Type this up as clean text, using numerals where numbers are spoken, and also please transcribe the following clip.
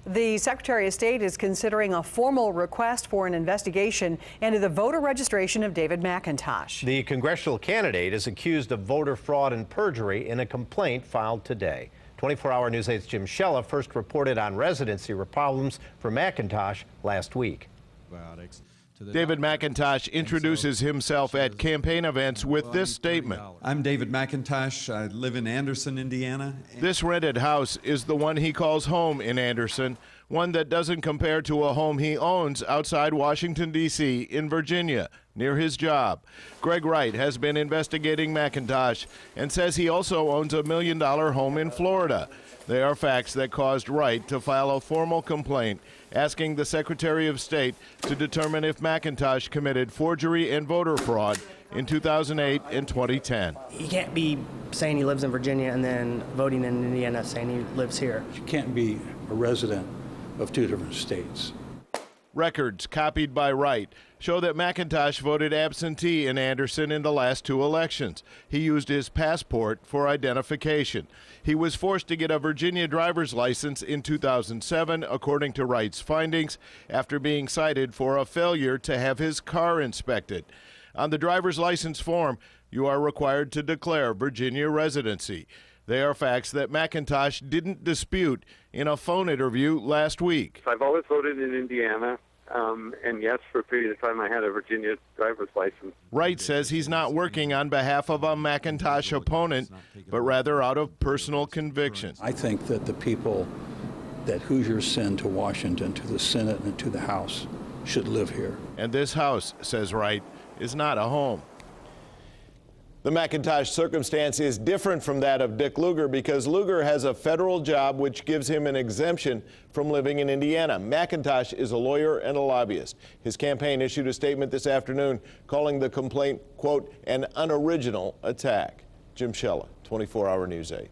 The Secretary of State is considering a formal request for an investigation into the voter registration of David McIntosh. The congressional candidate is accused of voter fraud and perjury in a complaint filed today. 24-hour News 8's Jim Shella first reported on residency problems for McIntosh last week. David McIntosh introduces himself at campaign events with this statement. I'm David McIntosh. I live in Anderson, Indiana. This rented house is the one he calls home in Anderson, one that doesn't compare to a home he owns outside Washington, D.C. in Virginia, near his job. Greg Wright has been investigating McIntosh and says he also owns a $1 million home in Florida. They are facts that caused Wright to file a formal complaint asking the Secretary of State to determine if McIntosh committed forgery and voter fraud in 2008 and 2010. He can't be saying he lives in Virginia and then voting in Indiana saying he lives here. You can't be a resident of two different states. Records copied by Wright show that McIntosh voted absentee in Anderson in the last two elections. He used his passport for identification. He was forced to get a Virginia driver's license in 2007, according to Wright's findings, after being cited for a failure to have his car inspected. On the driver's license form, you are required to declare Virginia residency. They are facts that McIntosh didn't dispute in a phone interview last week. I've always voted in Indiana, and yes, for a period of time I had a Virginia driver's license. Wright says he's not working on behalf of a McIntosh opponent, but rather out of personal conviction. I think that the people that Hoosiers send to Washington, to the Senate and to the House, should live here. And this house, says Wright, is not a home. The McIntosh circumstance is different from that of Dick Lugar because Lugar has a federal job which gives him an exemption from living in Indiana. McIntosh is a lawyer and a lobbyist. His campaign issued a statement this afternoon calling the complaint, quote, an unoriginal attack. Jim Shella, 24-hour News 8.